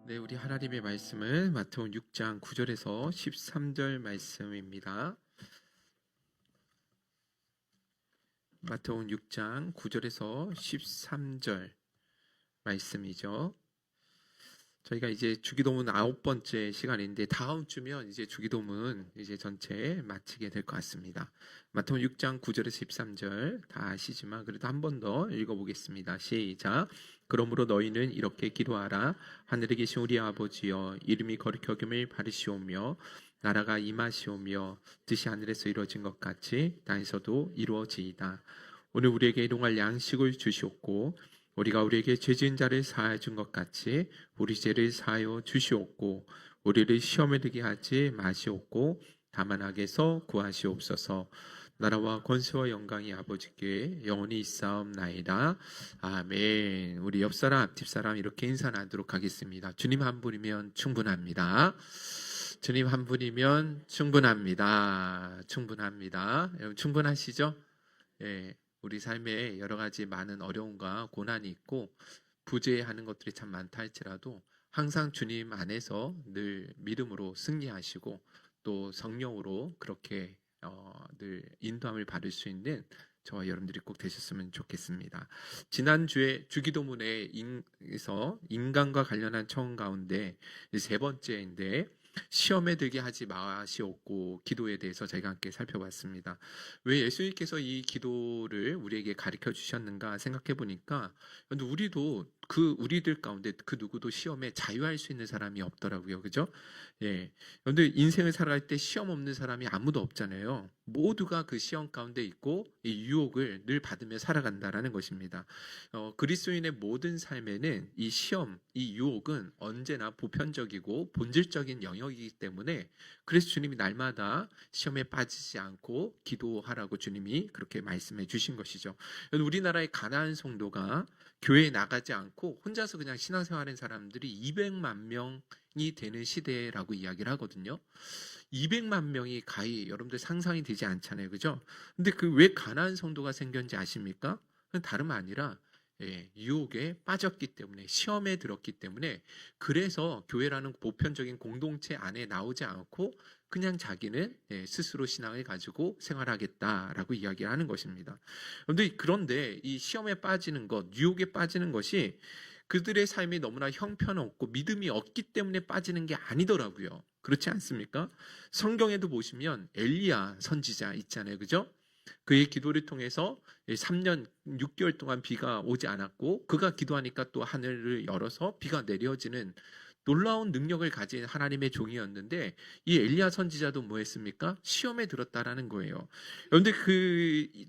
네, 우리 하나님의 말씀은 마태복음 6장 9절에서 13절 말씀입니다. 마태복음 6장 9절에서 13절 말씀이죠. 저희가 이제 주기도문 9번째 시간인데 다음 주면 이제 주기도문 이제 전체 마치게 될 것 같습니다. 마태복음 6장 9절에서 13절 다 아시지만 그래도 한 번 더 읽어보겠습니다. 시작. 그러므로 너희는 이렇게 기도하라. 하늘에 계신 우리 아버지여, 이름이 거룩히 여김을 바르시오며 나라가 임하시오며 뜻이 하늘에서 이루어진 것 같이 땅에서도 이루어지이다. 오늘 우리에게 일용할 양식을 주시옵고 우리가 우리에게 죄 지은 자를 사하여 준 것 같이 우리 죄를 사하여 주시옵고 우리를 시험에 들게 하지 마시옵고 다만 악에서 구하시옵소서. 나라와 권세와 영광이 아버지께 영원히 있사옵나이다. 아멘. 우리 옆사람 앞집사람 이렇게 인사 나누도록 하겠습니다. 주님 한 분이면 충분합니다. 주님 한 분이면 충분합니다. 충분합니다. 여러분 충분하시죠? 예, 우리 삶에 여러 가지 많은 어려움과 고난이 있고 부재하는 것들이 참 많다 할지라도 항상 주님 안에서 늘 믿음으로 승리하시고 또 성령으로 그렇게 늘 인도함을 받을 수 있는 저와 여러분들이 꼭 되셨으면 좋겠습니다. 지난주에 주기도문에서 인간과 관련한 청원 가운데 세 번째인데 시험에 들게 하지 마시옵고 기도에 대해서 저희가 함께 살펴봤습니다. 왜 예수님께서 이 기도를 우리에게 가르쳐 주셨는가 생각해 보니까 우리도 우리들 가운데 그 누구도 시험에 자유할 수 있는 사람이 없더라고요. 그죠? 예. 그런데 인생을 살아갈 때 시험 없는 사람이 아무도 없잖아요. 모두가 그 시험 가운데 있고 이 유혹을 늘 받으며 살아간다라는 것입니다. 그리스도인의 모든 삶에는 이 시험, 이 유혹은 언제나 보편적이고 본질적인 영역이기 때문에 그래서 주님이 날마다 시험에 빠지지 않고 기도하라고 주님이 그렇게 말씀해 주신 것이죠. 우리나라의 가나안 성도가 교회에 나가지 않고 혼자서 그냥 신앙생활하는 사람들이 200만 명이 되는 시대라고 이야기를 하거든요. 200만 명이 가히 여러분들 상상이 되지 않잖아요. 그죠? 근데 그 왜 가나안 성도가 생겼는지 아십니까? 그건 다름 아니라 유혹에 빠졌기 때문에 시험에 들었기 때문에 그래서 교회라는 보편적인 공동체 안에 나오지 않고 그냥 자기는 스스로 신앙을 가지고 생활하겠다라고 이야기를 하는 것입니다. 그런데 이 시험에 빠지는 것, 유혹에 빠지는 것이 그들의 삶이 너무나 형편없고 믿음이 없기 때문에 빠지는 게 아니더라고요. 그렇지 않습니까? 성경에도 보시면 엘리야 선지자 있잖아요. 그죠? 그의 기도를 통해서 3년 6개월 동안 비가 오지 않았고 그가 기도하니까 또 하늘을 열어서 비가 내려지는 놀라운 능력을 가진 하나님의 종이었는데 이 엘리야 선지자도 뭐 했습니까? 시험에 들었다라는 거예요. 그런데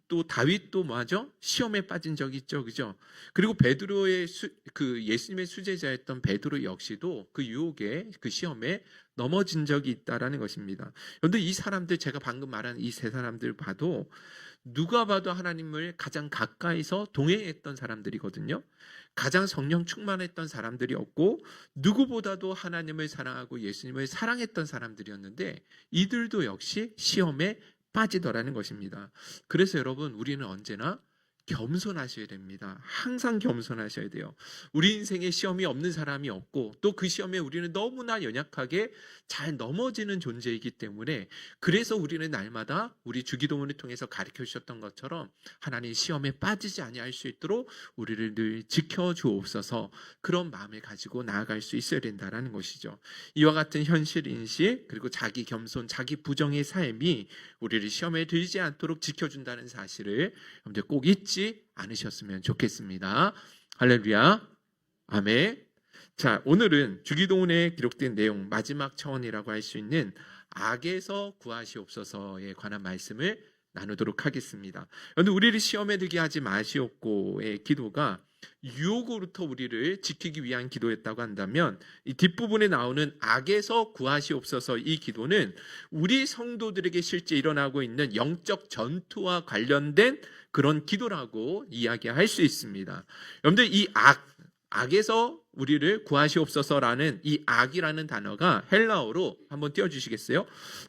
또 다윗도 뭐하죠? 시험에 빠진 적이 있죠. 그죠? 그리고 베드로의 그 예수님의 수제자였던 베드로 역시도 그 유혹에 그 시험에 넘어진 적이 있다라는 것입니다. 그런데 이 사람들 제가 방금 말한 이 세 사람들 봐도 누가 봐도 하나님을 가장 가까이서 동행했던 사람들이거든요. 가장 성령 충만했던 사람들이었고 누구보다도 하나님을 사랑하고 예수님을 사랑했던 사람들이었는데 이들도 역시 시험에 빠지더라는 것입니다. 그래서 여러분 우리는 언제나 겸손하셔야 됩니다. 항상 겸손하셔야 돼요. 우리 인생에 시험이 없는 사람이 없고 또 그 시험에 우리는 너무나 연약하게 잘 넘어지는 존재이기 때문에 그래서 우리는 날마다 우리 주기도문을 통해서 가르쳐 주셨던 것처럼 하나님 시험에 빠지지 아니할 수 있도록 우리를 늘 지켜주옵소서 그런 마음을 가지고 나아갈 수 있어야 된다는 것이죠. 이와 같은 현실 인식 그리고 자기 겸손, 자기 부정의 삶이 우리를 시험에 들지 않도록 지켜준다는 사실을 여러분들 꼭 잊지 않으셨으면 좋겠습니다. 할렐루야. 아멘. 자, 오늘은 주기도문에 기록된 내용 마지막 차원이라고 할 수 있는 악에서 구하시옵소서에 관한 말씀을 나누도록 하겠습니다. 그런데 우리를 시험에 들게 하지 마시옵고의 기도가 유혹으로부터 우리를 지키기 위한 기도였다고 한다면 이 뒷부분에 나오는 악에서 구하시옵소서 이 기도는 우리 성도들에게 실제 일어나고 있는 영적 전투와 관련된 그런 기도라고 이야기할 수 있습니다. 여러분들 이 악에서 우리를 구하시옵소서라는 이 악이라는 단어가 헬라어로 한번 띄워주시겠어요?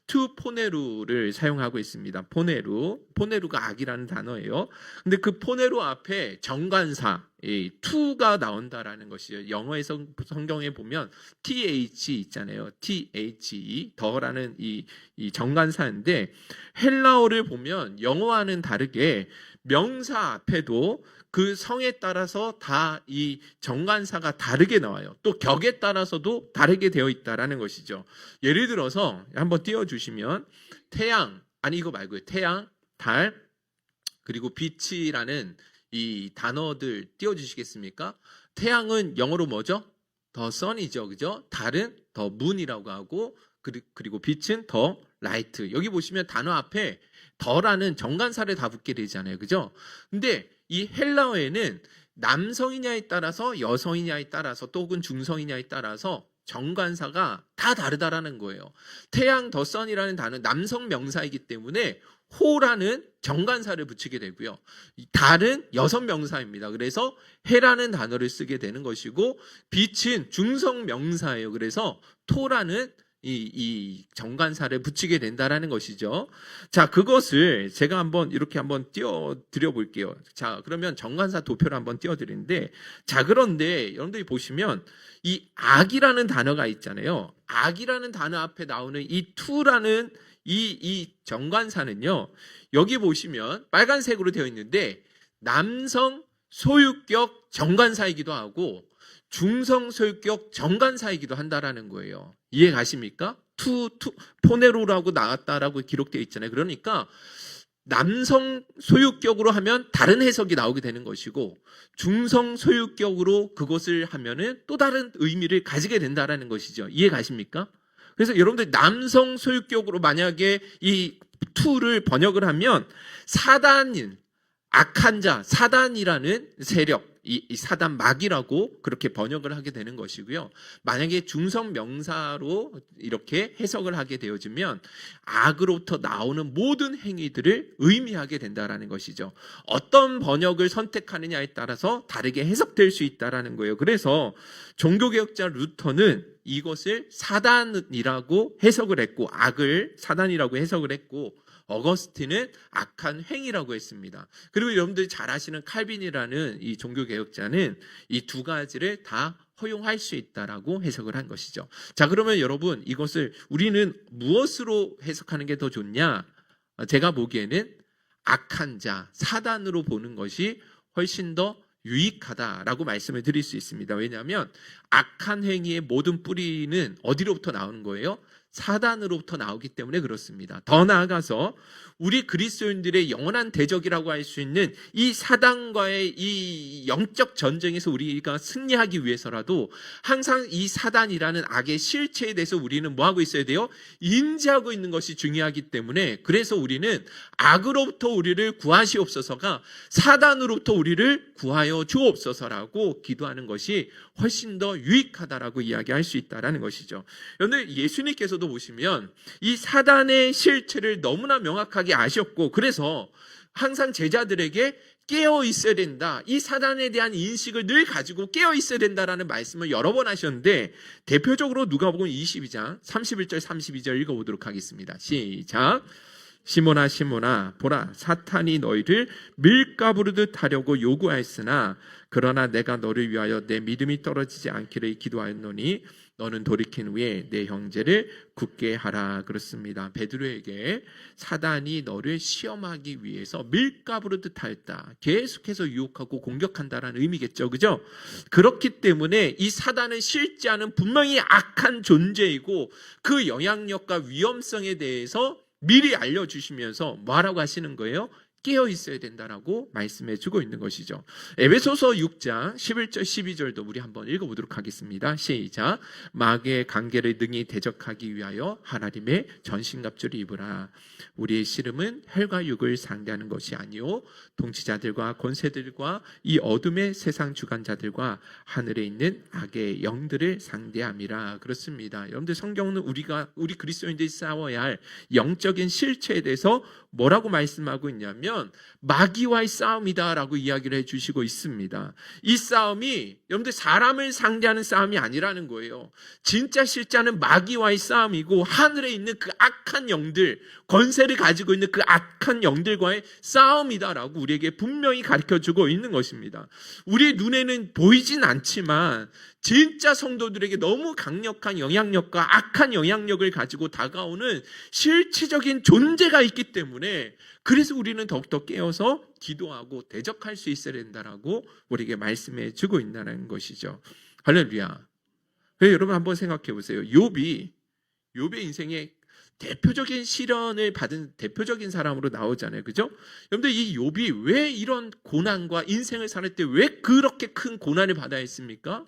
투포네루를 사용하고 있습니다. 포네루가 악이라는 단어예요. 근데 그 포네루 앞에 정관사 이 to가 나온다라는 것이죠. 영어에서 성경에 보면 th 있잖아요. the 더라는 이 정관사인데 헬라어를 보면 영어와는 다르게 명사 앞에도 그 성에 따라서 다 이 정관사가 다르게 나와요. 또 격에 따라서도 다르게 되어 있다라는 것이죠. 예를 들어서 한번 띄워주시면 태양, 아니 이거 말고요. 태양, 달, 그리고 빛이라는 이 단어들 띄워주시겠습니까? 태양은 영어로 뭐죠? 더 sun이죠, 그죠? 달은 더 moon이라고 하고 그리고 빛은 더 light. 여기 보시면 단어 앞에 더라는 정관사를 다 붙게 되잖아요, 그죠? 근데 이 헬라어에는 남성이냐에 따라서 여성이냐에 따라서 또 혹은 중성이냐에 따라서 정관사가 다 다르다라는 거예요. 태양 더 sun이라는 단어는 남성 명사이기 때문에 호라는 정관사를 붙이게 되고요. 달은 여성 명사입니다. 그래서 해라는 단어를 쓰게 되는 것이고 빛은 중성 명사예요. 그래서 토라는 이 정관사를 붙이게 된다라는 것이죠. 자, 그것을 제가 이렇게 한번 띄워드려 볼게요. 자, 그러면 정관사 도표를 한번 띄워드리는데, 자, 그런데 여러분들이 보시면 이 악이라는 단어가 있잖아요. 악이라는 단어 앞에 나오는 이 to라는 이 정관사는요, 여기 보시면 빨간색으로 되어 있는데 남성 소유격 정관사이기도 하고 중성 소유격 정관사이기도 한다라는 거예요. 이해 가십니까? 포네로라고 나왔다라고 기록되어 있잖아요. 그러니까 남성 소유격으로 하면 다른 해석이 나오게 되는 것이고 중성 소유격으로 그것을 하면은 또 다른 의미를 가지게 된다라는 것이죠. 이해 가십니까? 그래서 여러분들 남성 소유격으로 만약에 이 to를 번역을 하면 사단인, 악한 자, 사단이라는 세력, 이 사단 막이라고 그렇게 번역을 하게 되는 것이고요. 만약에 중성 명사로 이렇게 해석을 하게 되어지면 악으로부터 나오는 모든 행위들을 의미하게 된다라는 것이죠. 어떤 번역을 선택하느냐에 따라서 다르게 해석될 수 있다라는 거예요. 그래서 종교개혁자 루터는 이것을 사단이라고 해석을 했고 악을 사단이라고 해석을 했고 어거스틴은 악한 행위라고 했습니다. 그리고 여러분들이 잘 아시는 칼빈이라는 이 종교개혁자는 이 두 가지를 다 허용할 수 있다라고 해석을 한 것이죠. 자, 그러면 여러분 이것을 우리는 무엇으로 해석하는 게 더 좋냐? 제가 보기에는 악한 자, 사단으로 보는 것이 훨씬 더 유익하다라고 말씀을 드릴 수 있습니다. 왜냐하면 악한 행위의 모든 뿌리는 어디로부터 나오는 거예요? 사단으로부터 나오기 때문에 그렇습니다. 더 나아가서 우리 그리스도인들의 영원한 대적이라고 할 수 있는 이 사단과의 이 영적 전쟁에서 우리가 승리하기 위해서라도 항상 이 사단이라는 악의 실체에 대해서 우리는 뭐하고 있어야 돼요? 인지하고 있는 것이 중요하기 때문에 그래서 우리는 악으로부터 우리를 구하시옵소서가 사단으로부터 우리를 구하여 주옵소서라고 기도하는 것이 훨씬 더 유익하다라고 이야기할 수 있다라는 것이죠. 그런데 예수님께서도 보시면 이 사단의 실체를 너무나 명확하게 아셨고 그래서 항상 제자들에게 깨어 있어야 된다. 이 사단에 대한 인식을 늘 가지고 깨어 있어야 된다라는 말씀을 여러 번 하셨는데 대표적으로 누가복음 22장 31절 32절 읽어보도록 하겠습니다. 시작. 시몬아 시몬아 보라 사탄이 너희를 밀가부르듯 하려고 요구하였으나 그러나 내가 너를 위하여 내 믿음이 떨어지지 않기를 기도하였노니 너는 돌이킨 후에 내 형제를 굳게 하라. 그렇습니다. 베드로에게 사단이 너를 시험하기 위해서 밀가부르듯 하였다. 계속해서 유혹하고 공격한다라는 의미겠죠. 그죠? 그렇기 때문에 이 사단은 실제하는 분명히 악한 존재이고 그 영향력과 위험성에 대해서 미리 알려주시면서 뭐라고 하시는 거예요? 깨어 있어야 된다라고 말씀해 주고 있는 것이죠. 에베소서 6장 11절 12절도 우리 한번 읽어보도록 하겠습니다. 시작. 마귀의 관계를 능히 대적하기 위하여 하나님의 전신갑주를 입으라. 우리의 씨름은 혈과 육을 상대하는 것이 아니요 통치자들과 권세들과 이 어둠의 세상 주관자들과 하늘에 있는 악의 영들을 상대함이라. 그렇습니다. 여러분들 성경은 우리 그리스도인들이 싸워야 할 영적인 실체에 대해서 뭐라고 말씀하고 있냐면 보시면 마귀와의 싸움이다라고 이야기를 해주시고 있습니다. 이 싸움이 여러분들 사람을 상대하는 싸움이 아니라는 거예요. 진짜 실자는 마귀와의 싸움이고 하늘에 있는 그 악한 영들, 권세를 가지고 있는 그 악한 영들과의 싸움이다라고 우리에게 분명히 가르쳐주고 있는 것입니다. 우리 눈에는 보이진 않지만 진짜 성도들에게 너무 강력한 영향력과 악한 영향력을 가지고 다가오는 실체적인 존재가 있기 때문에 그래서 우리는 더욱더 깨어서 기도하고 대적할 수 있어야 된다라고 우리에게 말씀해 주고 있다는 것이죠. 할렐루야. 여러분 한번 생각해 보세요. 욥의 인생에 대표적인 시련을 받은 대표적인 사람으로 나오잖아요. 그죠? 여러분들 이 욥이 왜 이런 고난과 인생을 살 때 왜 그렇게 큰 고난을 받아야 했습니까?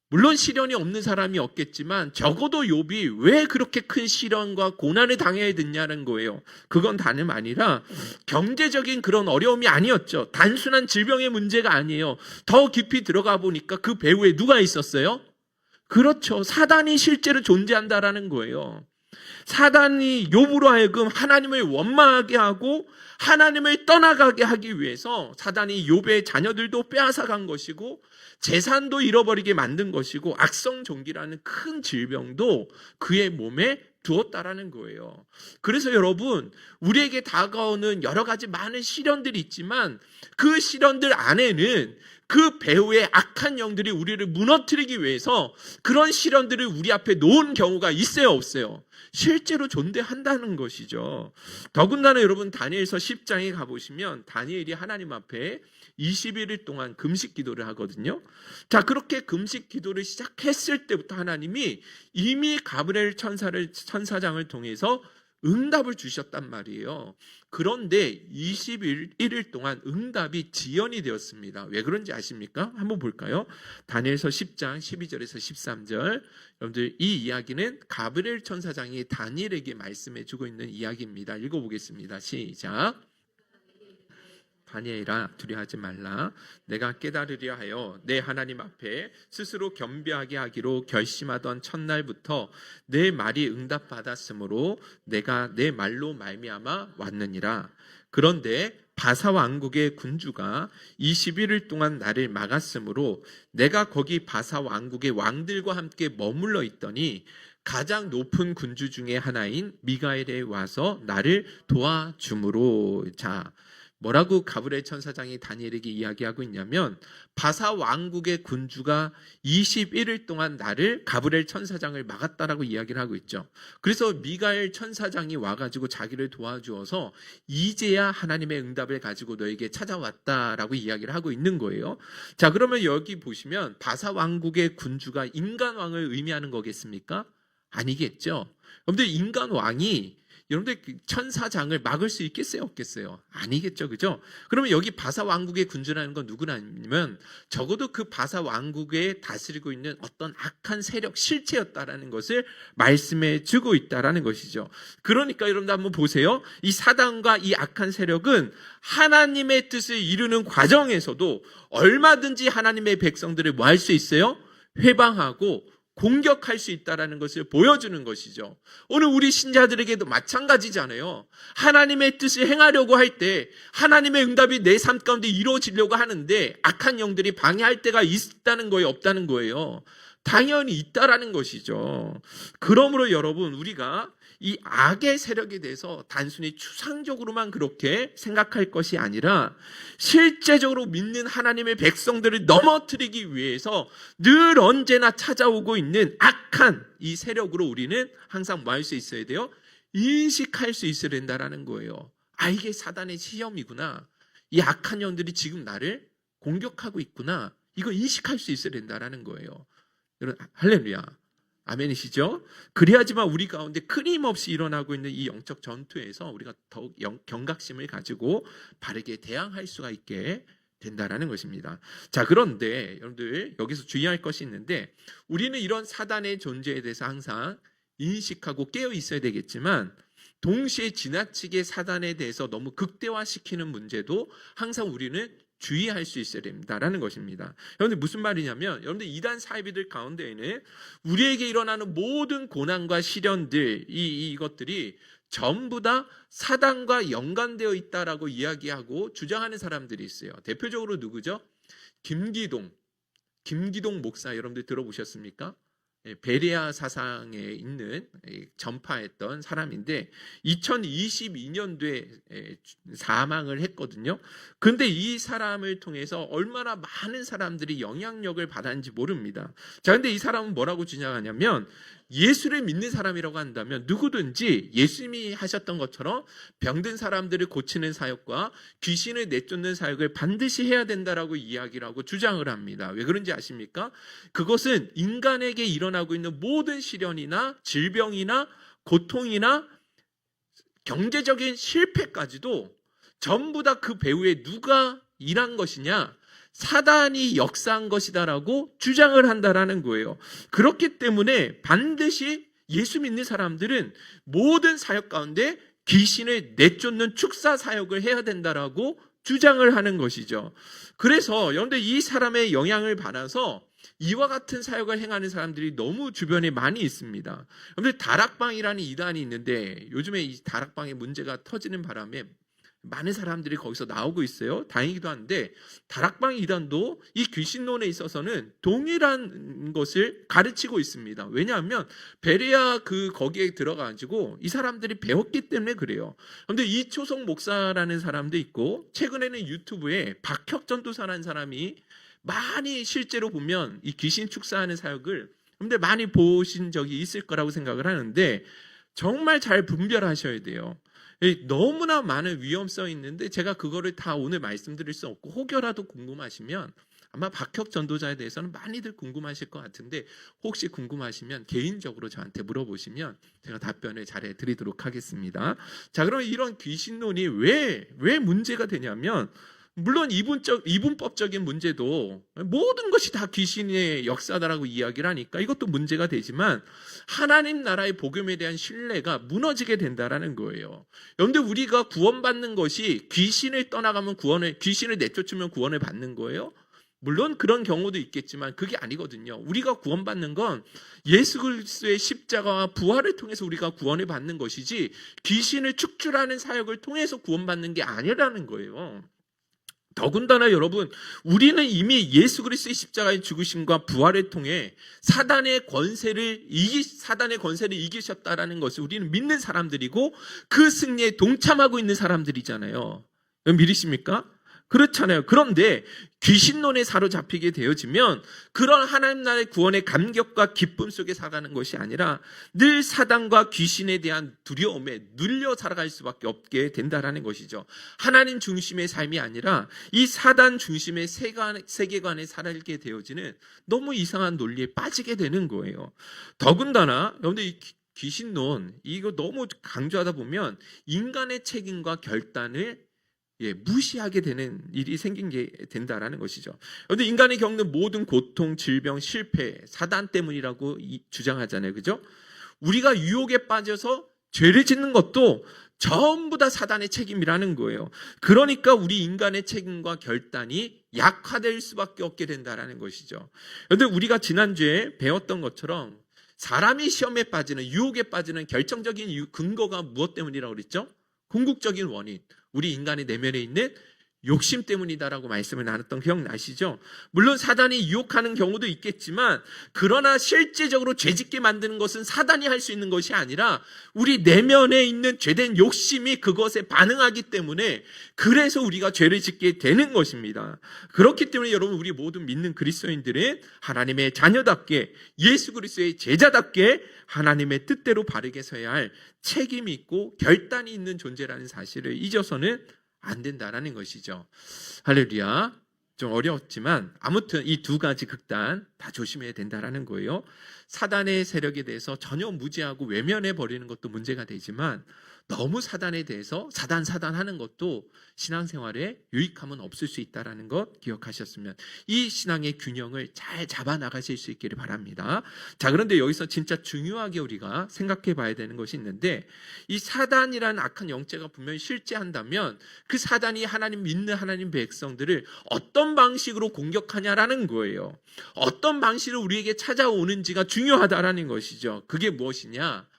물론 시련이 없는 사람이 없겠지만 적어도 욥이 왜 그렇게 큰 시련과 고난을 당해야 됐냐는 거예요. 그건 다름 아니라 경제적인 그런 어려움이 아니었죠. 단순한 질병의 문제가 아니에요. 더 깊이 들어가 보니까 그 배후에 누가 있었어요? 그렇죠. 사단이 실제로 존재한다라는 거예요. 사단이 욥으로 하여금 하나님을 원망하게 하고 하나님을 떠나가게 하기 위해서 사단이 욥의 자녀들도 빼앗아간 것이고 재산도 잃어버리게 만든 것이고 악성종기라는 큰 질병도 그의 몸에 두었다라는 거예요. 그래서 여러분, 우리에게 다가오는 여러 가지 많은 시련들이 있지만 그 시련들 안에는 그 배후의 악한 영들이 우리를 무너뜨리기 위해서 그런 시련들을 우리 앞에 놓은 경우가 있어요, 없어요? 실제로 존재한다는 것이죠. 더군다나 여러분 다니엘서 10장에 가보시면 다니엘이 하나님 앞에 21일 동안 금식 기도를 하거든요. 자, 그렇게 금식 기도를 시작했을 때부터 하나님이 이미 가브리엘 천사장을 통해서 응답을 주셨단 말이에요. 그런데 21일 동안 응답이 지연이 되었습니다. 왜 그런지 아십니까? 한번 볼까요? 다니엘서 10장 12절에서 13절. 여러분들 이 이야기는 가브리엘 천사장이 다니엘에게 말씀해 주고 있는 이야기입니다. 읽어보겠습니다. 시작. 다니엘아, 두려워하지 말라. 내가 깨달으려 하여 내 하나님 앞에 스스로 겸비하게 하기로 결심하던 첫날부터 내 말이 응답받았으므로 내가 내 말로 말미암아 왔느니라. 그런데 바사 왕국의 군주가 21일 동안 나를 막았으므로 내가 거기 바사 왕국의 왕들과 함께 머물러 있더니 가장 높은 군주 중에 하나인 미가엘에 와서 나를 도와주므로. 자, 뭐라고 가브리엘 천사장이 다니엘에게 이야기하고 있냐면 바사 왕국의 군주가 21일 동안 나를 가브리엘 천사장을 막았다라고 이야기를 하고 있죠. 그래서 미가엘 천사장이 와가지고 자기를 도와주어서 이제야 하나님의 응답을 가지고 너에게 찾아왔다라고 이야기를 하고 있는 거예요. 자, 그러면 여기 보시면 바사 왕국의 군주가 인간 왕을 의미하는 거겠습니까? 아니겠죠. 여러분들 인간 왕이 여러분들 천사장을 막을 수 있겠어요, 없겠어요? 아니겠죠, 그죠? 그러면 여기 바사 왕국의 군주라는 건 누구냐면 적어도 그 바사 왕국에 다스리고 있는 어떤 악한 세력, 실체였다라는 것을 말씀해 주고 있다라는 것이죠. 그러니까 여러분들 한번 보세요. 이 사단과 이 악한 세력은 하나님의 뜻을 이루는 과정에서도 얼마든지 하나님의 백성들을 뭐 할 수 있어요? 회방하고 공격할 수 있다는 것을 보여주는 것이죠. 오늘 우리 신자들에게도 마찬가지잖아요. 하나님의 뜻을 행하려고 할 때 하나님의 응답이 내 삶 가운데 이루어지려고 하는데 악한 영들이 방해할 때가 있다는 거예요, 없다는 거예요? 당연히 있다라는 것이죠. 그러므로 여러분, 우리가 이 악의 세력에 대해서 단순히 추상적으로만 그렇게 생각할 것이 아니라 실제적으로 믿는 하나님의 백성들을 넘어뜨리기 위해서 늘 언제나 찾아오고 있는 악한 이 세력으로 우리는 항상 뭐 할 수 있어야 돼요? 인식할 수 있어야 된다라는 거예요. 아, 이게 사단의 시험이구나. 이 악한 영들이 지금 나를 공격하고 있구나. 이거 인식할 수 있어야 된다라는 거예요. 여러분, 할렐루야. 아멘이시죠? 그래야지만 우리 가운데 끊임없이 일어나고 있는 이 영적 전투에서 우리가 더욱 경각심을 가지고 바르게 대항할 수가 있게 된다라는 것입니다. 자, 그런데 여러분들 여기서 주의할 것이 있는데 우리는 이런 사단의 존재에 대해서 항상 인식하고 깨어 있어야 되겠지만 동시에 지나치게 사단에 대해서 너무 극대화시키는 문제도 항상 우리는 주의할 수 있어야 됩니다라는 것입니다. 여러분들 무슨 말이냐면 여러분들 이단 사이비들 가운데에는 우리에게 일어나는 모든 고난과 시련들 이것들이 전부 다 사단과 연관되어 있다라고 이야기하고 주장하는 사람들이 있어요. 대표적으로 누구죠? 김기동 목사 여러분들 들어보셨습니까? 베레아 사상에 있는 전파했던 사람인데 2022년도에 사망을 했거든요. 근데 이 사람을 통해서 얼마나 많은 사람들이 영향력을 받았는지 모릅니다. 자, 근데 이 사람은 뭐라고 주장하냐면 예수를 믿는 사람이라고 한다면 누구든지 예수님이 하셨던 것처럼 병든 사람들을 고치는 사역과 귀신을 내쫓는 사역을 반드시 해야 된다라고 이야기를 하고 주장을 합니다. 왜 그런지 아십니까? 그것은 인간에게 일어나고 있는 모든 시련이나 질병이나 고통이나 경제적인 실패까지도 전부 다 그 배후에 누가 일한 것이냐? 사단이 역사한 것이다라고 주장을 한다라는 거예요. 그렇기 때문에 반드시 예수 믿는 사람들은 모든 사역 가운데 귀신을 내쫓는 축사 사역을 해야 된다라고 주장을 하는 것이죠. 그래서 여러분들 이 사람의 영향을 받아서 이와 같은 사역을 행하는 사람들이 너무 주변에 많이 있습니다. 여러분들 다락방이라는 이단이 있는데 요즘에 이 다락방의 문제가 터지는 바람에 많은 사람들이 거기서 나오고 있어요. 다행이기도 한데 다락방 이단도 이 귀신론에 있어서는 동일한 것을 가르치고 있습니다. 왜냐하면 베레아 거기에 들어가지고 이 사람들이 배웠기 때문에 그래요. 그런데 이초성 목사라는 사람도 있고 최근에는 유튜브에 박혁 전도사라는 사람이 많이 실제로 보면 이 귀신 축사하는 사역을 여러분들 많이 보신 적이 있을 거라고 생각을 하는데 정말 잘 분별하셔야 돼요. 너무나 많은 위험성이 있는데 제가 그거를 다 오늘 말씀드릴 수 없고 혹여라도 궁금하시면 아마 박혁 전도자에 대해서는 많이들 궁금하실 것 같은데 혹시 궁금하시면 개인적으로 저한테 물어보시면 제가 답변을 잘 해드리도록 하겠습니다. 자, 그럼 이런 귀신론이 왜 문제가 되냐면 물론 이분법적인 문제도 모든 것이 다 귀신의 역사다라고 이야기를 하니까 이것도 문제가 되지만 하나님 나라의 복음에 대한 신뢰가 무너지게 된다라는 거예요. 여러분들 우리가 구원받는 것이 귀신을 떠나가면 귀신을 내쫓으면 구원을 받는 거예요? 물론 그런 경우도 있겠지만 그게 아니거든요. 우리가 구원받는 건 예수 그리스도의 십자가와 부활을 통해서 우리가 구원을 받는 것이지 귀신을 축출하는 사역을 통해서 구원받는 게 아니라는 거예요. 더군다나 여러분 우리는 이미 예수 그리스도의 십자가의 죽으심과 부활을 통해 사단의 권세를 이기셨다라는 것을 우리는 믿는 사람들이고 그 승리에 동참하고 있는 사람들이잖아요. 믿으십니까? 그렇잖아요. 그런데 귀신론에 사로잡히게 되어지면 그런 하나님 나라의 구원의 감격과 기쁨 속에 살아가는 것이 아니라 늘 사단과 귀신에 대한 두려움에 눌려 살아갈 수밖에 없게 된다라는 것이죠. 하나님 중심의 삶이 아니라 이 사단 중심의 세계관에 살게 되어지는 너무 이상한 논리에 빠지게 되는 거예요. 더군다나 여러분들 이 귀신론 이거 너무 강조하다 보면 인간의 책임과 결단을 무시하게 되는 일이 생긴 게 된다라는 것이죠. 그런데 인간이 겪는 모든 고통, 질병, 실패, 사단 때문이라고 주장하잖아요. 그죠? 우리가 유혹에 빠져서 죄를 짓는 것도 전부 다 사단의 책임이라는 거예요. 그러니까 우리 인간의 책임과 결단이 약화될 수밖에 없게 된다라는 것이죠. 그런데 우리가 지난주에 배웠던 것처럼 사람이 시험에 빠지는, 유혹에 빠지는 결정적인 근거가 무엇 때문이라고 그랬죠? 궁극적인 원인. 우리 인간의 내면에 있는 욕심 때문이다라고 말씀을 나눴던 기억나시죠? 물론 사단이 유혹하는 경우도 있겠지만 그러나 실제적으로 죄짓게 만드는 것은 사단이 할 수 있는 것이 아니라 우리 내면에 있는 죄된 욕심이 그것에 반응하기 때문에 그래서 우리가 죄를 짓게 되는 것입니다. 그렇기 때문에 여러분 우리 모든 믿는 그리스도인들은 하나님의 자녀답게 예수 그리스도의 제자답게 하나님의 뜻대로 바르게 서야 할 책임이 있고 결단이 있는 존재라는 사실을 잊어서는 안 된다라는 것이죠. 할렐루야. 좀 어려웠지만 아무튼 이 두 가지 극단 다 조심해야 된다라는 거예요. 사단의 세력에 대해서 전혀 무지하고 외면해 버리는 것도 문제가 되지만 너무 사단에 대해서 사단하는 것도 신앙생활에 유익함은 없을 수 있다는 것 기억하셨으면 이 신앙의 균형을 잘 잡아 나가실 수 있기를 바랍니다. 자, 그런데 여기서 진짜 중요하게 우리가 생각해 봐야 되는 것이 있는데 이 사단이라는 악한 영체가 분명히 실제한다면 그 사단이 하나님 믿는 하나님 백성들을 어떤 방식으로 공격하냐라는 거예요. 어떤 방식으로 우리에게 찾아오는지가 중요하다라는 것이죠. 그게 무엇이냐?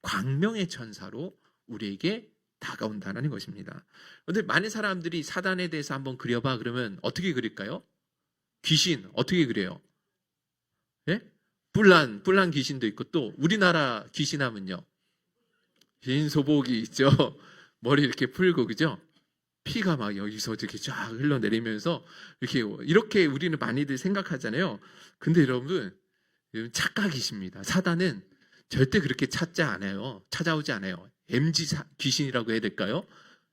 광명의 천사로 우리에게 다가온다는 것입니다. 그런데 많은 사람들이 사단에 대해서 한번 그려봐 그러면 어떻게 그릴까요? 귀신 어떻게 그려요? 예? 뿔난 귀신도 있고 또 우리나라 귀신 하면요. 긴 소복이 있죠. 머리 이렇게 풀고 그죠? 피가 막 여기서 이렇게 쫙 흘러내리면서 이렇게 우리는 많이들 생각하잖아요. 근데 여러분 착각이십니다. 사단은 절대 그렇게 찾아오지 않아요. MG 귀신이라고 해야 될까요?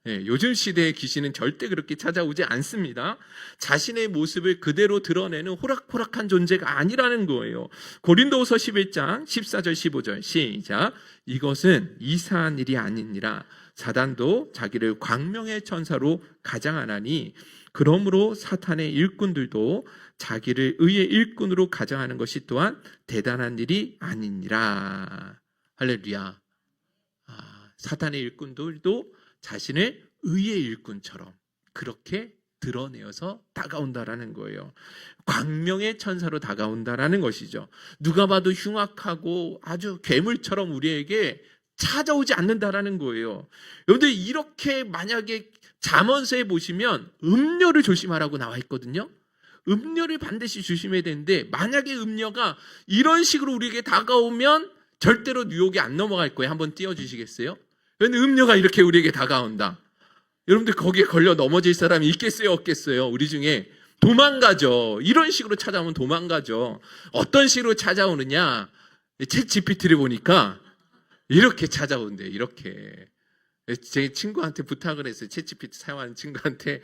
네, 요즘 시대의 귀신은 절대 그렇게 찾아오지 않습니다. 자신의 모습을 그대로 드러내는 호락호락한 존재가 아니라는 거예요. 고린도후서 11장 14절 15절 시작. 이것은 이상한 일이 아니니라. 사단도 자기를 광명의 천사로 가장하나니 그러므로 사탄의 일꾼들도 자기를 의의 일꾼으로 가장하는 것이 또한 대단한 일이 아니니라. 할렐루야. 사탄의 일꾼들도 자신을 의의 일꾼처럼 그렇게 드러내어서 다가온다라는 거예요. 광명의 천사로 다가온다라는 것이죠. 누가 봐도 흉악하고 아주 괴물처럼 우리에게 찾아오지 않는다라는 거예요. 여러분들 이렇게 만약에 잠언서에 보시면 음녀를 조심하라고 나와 있거든요. 음녀를 반드시 조심해야 되는데 만약에 음녀가 이런 식으로 우리에게 다가오면 절대로 유혹이 안 넘어갈 거예요. 한번 띄워주시겠어요? 음녀가 이렇게 우리에게 다가온다. 여러분들 거기에 걸려 넘어질 사람이 있겠어요? 없겠어요? 우리 중에 도망가죠. 이런 식으로 찾아오면 도망가죠. 어떤 식으로 찾아오느냐? 챗 GPT를 보니까 이렇게 찾아온대요. 이렇게. 제 친구한테 부탁을 했어요. 챗 GPT 사용하는 친구한테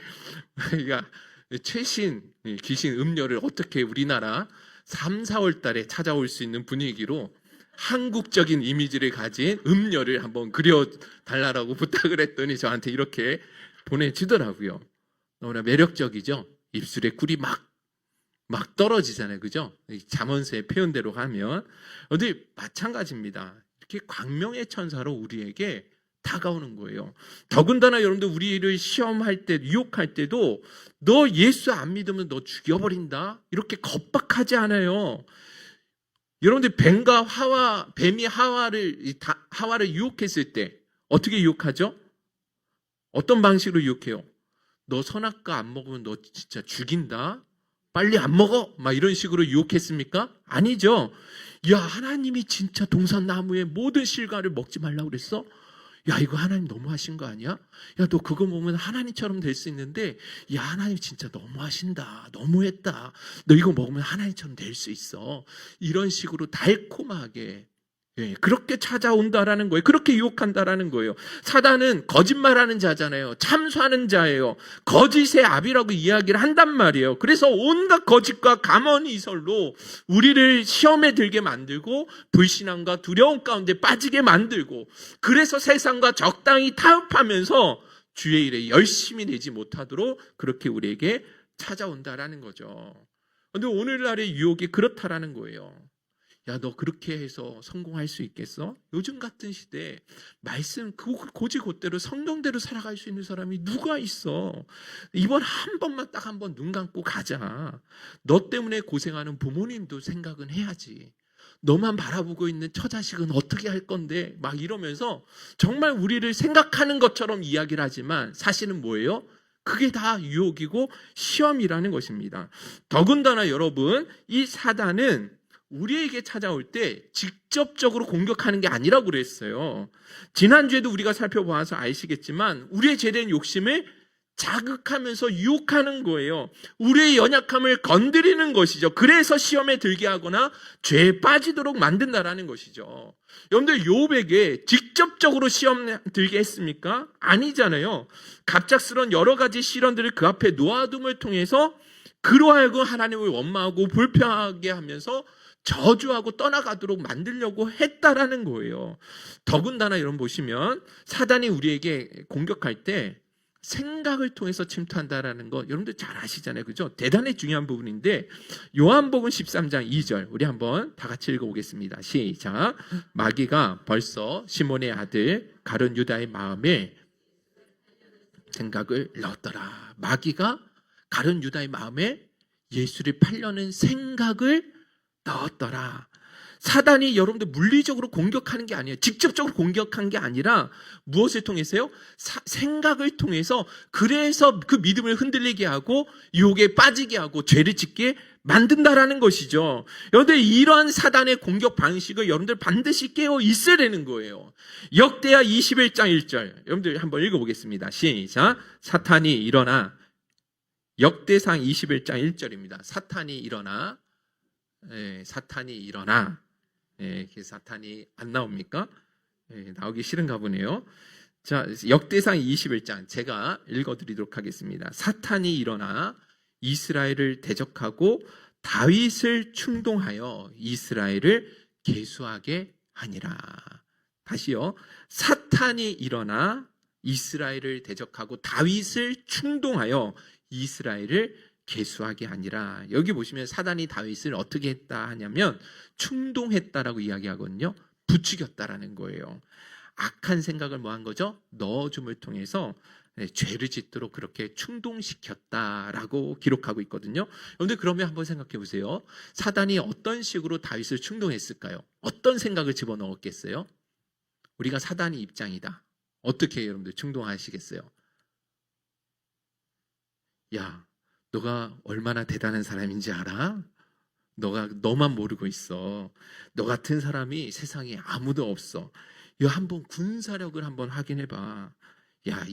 최신 귀신 음녀를 어떻게 우리나라 3, 4월 달에 찾아올 수 있는 분위기로 한국적인 이미지를 가진 음녀를 한번 그려달라고 부탁을 했더니 저한테 이렇게 보내주더라고요. 너무나 매력적이죠? 입술에 꿀이 막 떨어지잖아요. 그죠? 잠언서의 표현대로 하면. 근데 마찬가지입니다. 이렇게 광명의 천사로 우리에게 다가오는 거예요. 더군다나 여러분들 우리를 시험할 때, 유혹할 때도 너 예수 안 믿으면 너 죽여버린다? 이렇게 겁박하지 않아요. 여러분들 뱀이 하와를 유혹했을 때 어떻게 유혹하죠? 어떤 방식으로 유혹해요? 너 선악과 안 먹으면 너 진짜 죽인다? 빨리 안 먹어? 막 이런 식으로 유혹했습니까? 아니죠. 야, 하나님이 진짜 동산나무의 모든 실과를 먹지 말라고 그랬어? 야, 이거 하나님 너무하신 거 아니야? 야, 너 그거 먹으면 하나님처럼 될 수 있는데, 야, 하나님 진짜 너무하신다. 너무했다. 너 이거 먹으면 하나님처럼 될 수 있어. 이런 식으로 달콤하게 그렇게 찾아온다라는 거예요. 그렇게 유혹한다라는 거예요. 사단은 거짓말하는 자잖아요. 참소하는 자예요. 거짓의 아비라고 이야기를 한단 말이에요. 그래서 온갖 거짓과 감언이설로 우리를 시험에 들게 만들고 불신앙과 두려움 가운데 빠지게 만들고 그래서 세상과 적당히 타협하면서 주의 일에 열심히 내지 못하도록 그렇게 우리에게 찾아온다라는 거죠. 그런데 오늘날의 유혹이 그렇다라는 거예요. 야, 너 그렇게 해서 성공할 수 있겠어? 요즘 같은 시대에 말씀 고지곧대로 성경대로 살아갈 수 있는 사람이 누가 있어? 이번 한 번만 딱 한 번 눈 감고 가자. 너 때문에 고생하는 부모님도 생각은 해야지. 너만 바라보고 있는 처자식은 어떻게 할 건데? 막 이러면서 정말 우리를 생각하는 것처럼 이야기를 하지만 사실은 뭐예요? 그게 다 유혹이고 시험이라는 것입니다. 더군다나 여러분, 이 사단은 우리에게 찾아올 때 직접적으로 공격하는 게 아니라고 그랬어요. 지난주에도 우리가 살펴봐서 아시겠지만 우리의 죄된 욕심을 자극하면서 유혹하는 거예요. 우리의 연약함을 건드리는 것이죠. 그래서 시험에 들게 하거나 죄에 빠지도록 만든다라는 것이죠. 여러분들 욥에게 직접적으로 시험 들게 했습니까? 아니잖아요. 갑작스러운 여러 가지 시련들을 그 앞에 놓아둠을 통해서 그로 하여금 하나님을 원망하고 불평하게 하면서 저주하고 떠나가도록 만들려고 했다라는 거예요. 더군다나 여러분 보시면 사단이 우리에게 공격할 때 생각을 통해서 침투한다라는 거 여러분들 잘 아시잖아요. 그죠? 대단히 중요한 부분인데 요한복음 13장 2절 우리 한번 다 같이 읽어보겠습니다. 시작. 마귀가 벌써 시몬의 아들 가룟 유다의 마음에 생각을 넣었더라. 마귀가 가룟 유다의 마음에 예수를 팔려는 생각을 넣었더라. 사단이 여러분들 물리적으로 공격하는 게 아니에요. 직접적으로 공격한 게 아니라 무엇을 통해서요? 생각을 통해서, 그래서 그 믿음을 흔들리게 하고 유혹에 빠지게 하고 죄를 짓게 만든다라는 것이죠. 여러분들 이러한 사단의 공격 방식을 여러분들 반드시 깨어 있어야 되는 거예요. 역대하 21장 1절 여러분들 한번 읽어보겠습니다. 시작. 사탄이 일어나. 역대상 21장 1절입니다. 사탄이 일어나. 사탄이 일어나. 사탄이 안 나옵니까? 나오기 싫은가 보네요. 자, 역대상 21장 제가 읽어드리도록 하겠습니다. 사탄이 일어나 이스라엘을 대적하고 다윗을 충동하여 이스라엘을 계수하게 하니라. 다시요. 사탄이 일어나 이스라엘을 대적하고 다윗을 충동하여 이스라엘을 계수하게 하니라. 여기 보시면 사단이 다윗을 어떻게 했다 하냐면 충동했다라고 이야기하거든요. 부추겼다라는 거예요. 악한 생각을 뭐 한 거죠? 넣어줌을 통해서 죄를 짓도록 그렇게 충동시켰다라고 기록하고 있거든요. 그런데 그러면 한번 생각해 보세요. 사단이 어떤 식으로 다윗을 충동했을까요? 어떤 생각을 집어넣었겠어요? 우리가 사단의 입장이다. 어떻게 여러분들 충동하시겠어요? 야, 너가 얼마나 대단한 사람인지 알아? 너만 모르고 있어. 너 같은 사람이 세상에 아무도 없어. 야, 한번 군사력을 한번 확인해봐. 야,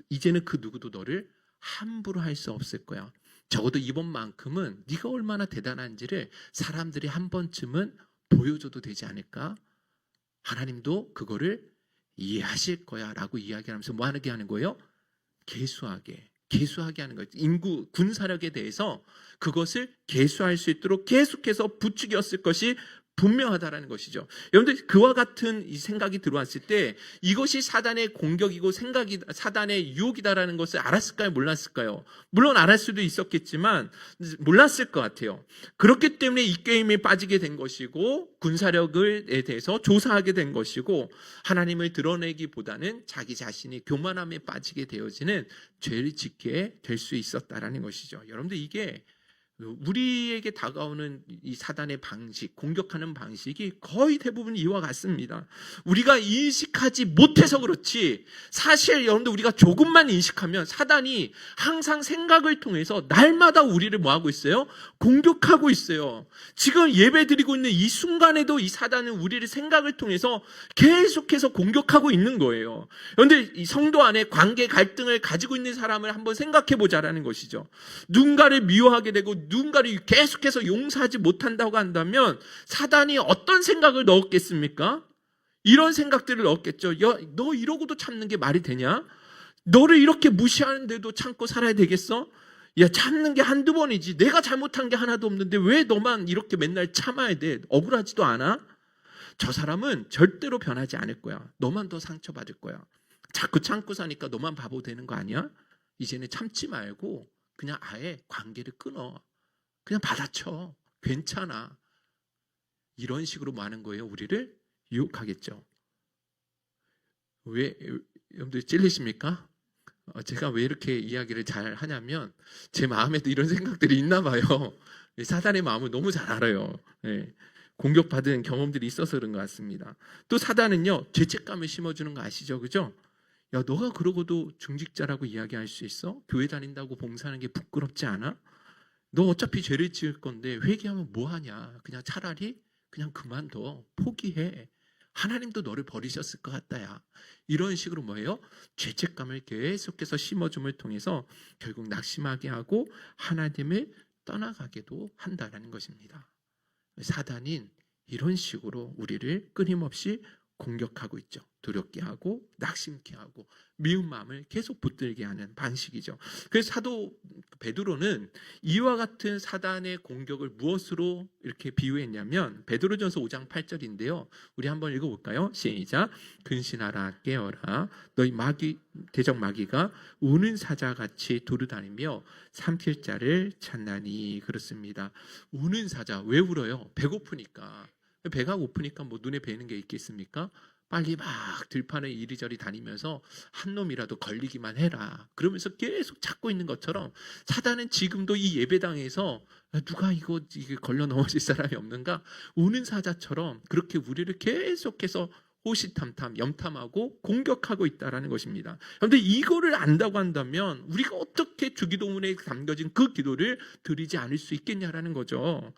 이제는 그 누구도 너를 함부로 할 수 없을 거야. 적어도 이번만큼은 네가 얼마나 대단한지를 사람들이 한 번쯤은 보여줘도 되지 않을까? 하나님도 그거를 이해하실 거야 라고 이야기하면서 뭐 하게 하는 거예요? 계수하게 하는 거예요. 인구, 군사력에 대해서 그것을 계수할 수 있도록 계속해서 부추겼을 것이 분명하다라는 것이죠. 여러분들 그와 같은 이 생각이 들어왔을 때 이것이 사단의 공격이고 사단의 유혹이다라는 것을 알았을까요? 몰랐을까요? 물론 알을 수도 있었겠지만 몰랐을 것 같아요. 그렇기 때문에 이 게임에 빠지게 된 것이고 군사력에 대해서 조사하게 된 것이고 하나님을 드러내기보다는 자기 자신이 교만함에 빠지게 되어지는 죄를 짓게 될 수 있었다라는 것이죠. 여러분들 이게 우리에게 다가오는 이 사단의 방식, 공격하는 방식이 거의 대부분 이와 같습니다. 우리가 인식하지 못해서 그렇지 사실 여러분들 우리가 조금만 인식하면 사단이 항상 생각을 통해서 날마다 우리를 뭐하고 있어요? 공격하고 있어요. 지금 예배 드리고 있는 이 순간에도 이 사단은 우리를 생각을 통해서 계속해서 공격하고 있는 거예요. 그런데 이 성도 안에 관계 갈등을 가지고 있는 사람을 한번 생각해 보자라는 것이죠. 누군가를 미워하게 되고 누군가를 계속해서 용서하지 못한다고 한다면 사단이 어떤 생각을 넣었겠습니까? 이런 생각들을 넣었겠죠. 야, 너 이러고도 참는 게 말이 되냐? 너를 이렇게 무시하는데도 참고 살아야 되겠어? 야, 참는 게 한두 번이지. 내가 잘못한 게 하나도 없는데 왜 너만 이렇게 맨날 참아야 돼? 억울하지도 않아? 저 사람은 절대로 변하지 않을 거야. 너만 더 상처받을 거야. 자꾸 참고 사니까 너만 바보 되는 거 아니야? 이제는 참지 말고 그냥 아예 관계를 끊어. 그냥 받아쳐. 괜찮아. 이런 식으로 많은 거예요. 우리를 유혹하겠죠. 왜 여러분들 찔리십니까? 제가 왜 이렇게 이야기를 잘 하냐면 제 마음에도 이런 생각들이 있나 봐요. 사단의 마음을 너무 잘 알아요. 공격받은 경험들이 있어서 그런 것 같습니다. 또 사단은요, 죄책감을 심어주는 거 아시죠? 그죠? 야, 너가 그러고도 중직자라고 이야기할 수 있어? 교회 다닌다고 봉사하는 게 부끄럽지 않아? 너 어차피 죄를 지을 건데 회개하면 뭐하냐? 그냥 차라리 그냥 그만둬. 포기해. 하나님도 너를 버리셨을 것 같다야. 이런 식으로 뭐예요? 죄책감을 계속해서 심어줌을 통해서 결국 낙심하게 하고 하나님을 떠나가게도 한다는 것입니다. 사단인 이런 식으로 우리를 끊임없이 공격하고 있죠. 두렵게 하고 낙심케 하고 미운 마음을 계속 붙들게 하는 방식이죠. 그래서 사도 베드로는 이와 같은 사단의 공격을 무엇으로 이렇게 비유했냐면 베드로전서 5장 8절인데요. 우리 한번 읽어볼까요? 시작. 근신하라 깨어라 너희 대적 마귀가 우는 사자같이 두루다니며 삼킬 자를 찾나니. 그렇습니다. 우는 사자. 왜 울어요? 배고프니까. 배가 고프니까 뭐 눈에 뵈는 게 있겠습니까? 빨리 막 들판에 이리저리 다니면서 한 놈이라도 걸리기만 해라. 그러면서 계속 찾고 있는 것처럼 사단은 지금도 이 예배당에서 누가 이게 걸려 넘어질 사람이 없는가? 우는 사자처럼 그렇게 우리를 계속해서 호시탐탐, 염탐하고 공격하고 있다라는 것입니다. 그런데 이거를 안다고 한다면 우리가 어떻게 주기도문에 담겨진 그 기도를 드리지 않을 수 있겠냐라는 거죠.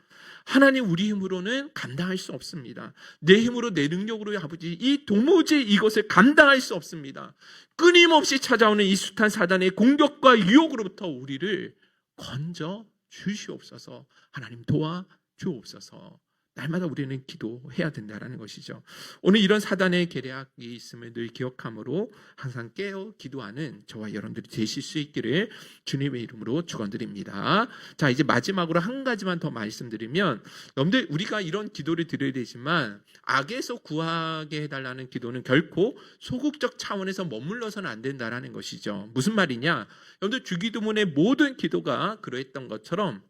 하나님 우리 힘으로는 감당할 수 없습니다. 내 힘으로 내 능력으로 아버지 이 도무지 이것을 감당할 수 없습니다. 끊임없이 찾아오는 이 숱한 사단의 공격과 유혹으로부터 우리를 건져 주시옵소서. 하나님 도와 주옵소서. 날마다 우리는 기도해야 된다는 것이죠. 오늘 이런 사단의 계략이 있음을 늘 기억함으로 항상 깨어 기도하는 저와 여러분들이 되실 수 있기를 주님의 이름으로 축원드립니다. 자, 이제 마지막으로 한 가지만 더 말씀드리면, 여러분들 우리가 이런 기도를 드려야 되지만 악에서 구하게 해달라는 기도는 결코 소극적 차원에서 머물러서는 안 된다는 것이죠. 무슨 말이냐? 여러분들 주기도문의 모든 기도가 그러했던 것처럼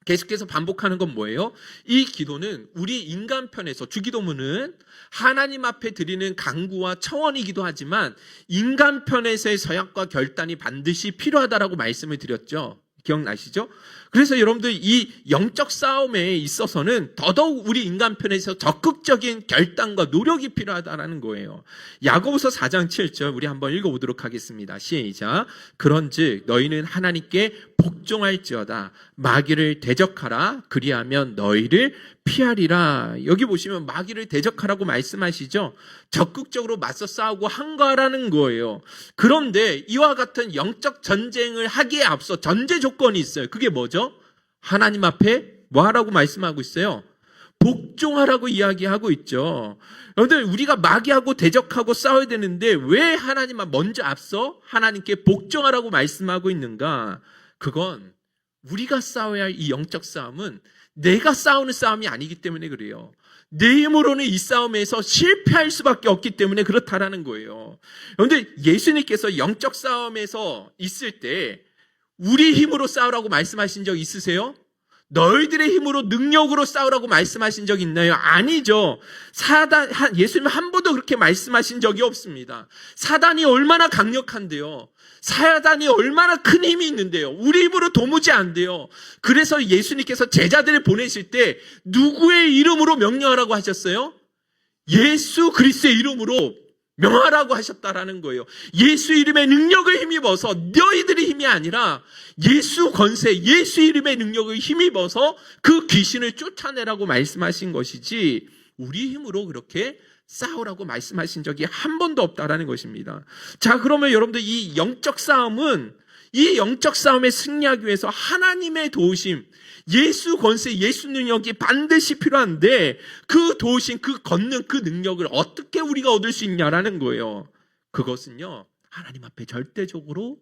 계속해서 반복하는 건 뭐예요? 이 기도는 우리 인간 편에서 주기도문은 하나님 앞에 드리는 간구와 청원이기도 하지만 인간 편에서의 서약과 결단이 반드시 필요하다라고 말씀을 드렸죠. 기억나시죠? 그래서 여러분들 이 영적 싸움에 있어서는 더더욱 우리 인간 편에서 적극적인 결단과 노력이 필요하다는 거예요. 야고보서 4장 7절 우리 한번 읽어보도록 하겠습니다. 시작. 그런즉 너희는 하나님께 복종할지어다. 마귀를 대적하라. 그리하면 너희를 피하리라. 여기 보시면 마귀를 대적하라고 말씀하시죠. 적극적으로 맞서 싸우고 항거하라는 거예요. 그런데 이와 같은 영적 전쟁을 하기에 앞서 전제 조건이 있어요. 그게 뭐죠? 하나님 앞에 뭐 하라고 말씀하고 있어요? 복종하라고 이야기하고 있죠. 여러분들 우리가 마귀하고 대적하고 싸워야 되는데 왜 하나님 먼저 앞서 하나님께 복종하라고 말씀하고 있는가? 그건 우리가 싸워야 할 이 영적 싸움은 내가 싸우는 싸움이 아니기 때문에 그래요. 내 힘으로는 이 싸움에서 실패할 수밖에 없기 때문에 그렇다라는 거예요. 그런데 예수님께서 영적 싸움에서 있을 때 우리 힘으로 싸우라고 말씀하신 적 있으세요? 너희들의 힘으로 능력으로 싸우라고 말씀하신 적 있나요? 아니죠. 예수님 한 번도 그렇게 말씀하신 적이 없습니다. 사단이 얼마나 강력한데요. 사단이 얼마나 큰 힘이 있는데요. 우리 힘으로 도무지 안 돼요. 그래서 예수님께서 제자들을 보내실 때 누구의 이름으로 명령하라고 하셨어요? 예수 그리스도의 이름으로 명하라고 하셨다라는 거예요. 예수 이름의 능력을 힘입어서 너희들의 힘이 아니라 예수 권세, 예수 이름의 능력을 힘입어서 그 귀신을 쫓아내라고 말씀하신 것이지 우리 힘으로 그렇게 싸우라고 말씀하신 적이 한 번도 없다라는 것입니다. 자, 그러면 여러분들 이 영적 싸움에 승리하기 위해서 하나님의 도우심, 예수 권세, 예수 능력이 반드시 필요한데 그 도우심, 그 권능, 그 능력을 어떻게 우리가 얻을 수 있냐라는 거예요. 그것은요, 하나님 앞에 절대적으로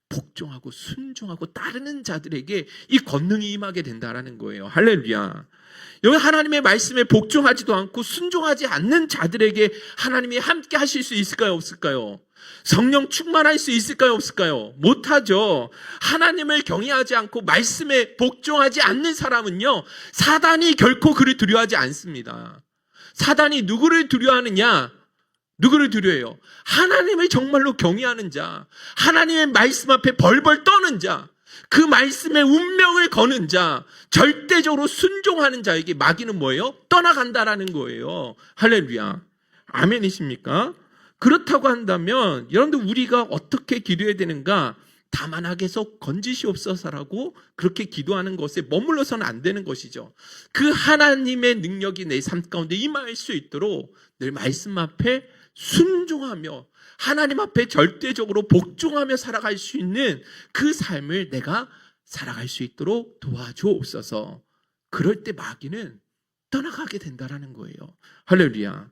복종하고 순종하고 따르는 자들에게 이 권능이 임하게 된다라는 거예요. 할렐루야. 여기 하나님의 말씀에 복종하지도 않고 순종하지 않는 자들에게 하나님이 함께 하실 수 있을까요? 없을까요? 성령 충만할 수 있을까요? 없을까요? 못하죠. 하나님을 경외하지 않고 말씀에 복종하지 않는 사람은요, 사단이 결코 그를 두려워하지 않습니다. 사단이 누구를 두려워하느냐? 누구를 두려워해요? 하나님을 정말로 경외하는 자, 하나님의 말씀 앞에 벌벌 떠는 자, 그 말씀에 운명을 거는 자, 절대적으로 순종하는 자에게 마귀는 뭐예요? 떠나간다라는 거예요. 할렐루야. 아멘이십니까? 그렇다고 한다면 여러분들 우리가 어떻게 기도해야 되는가? 다만 악에서 건지시옵소서라고 그렇게 기도하는 것에 머물러서는 안 되는 것이죠. 그 하나님의 능력이 내 삶 가운데 임할 수 있도록 늘 말씀 앞에 순종하며 하나님 앞에 절대적으로 복종하며 살아갈 수 있는 그 삶을 내가 살아갈 수 있도록 도와주옵소서. 그럴 때 마귀는 떠나가게 된다라는 거예요. 할렐루야.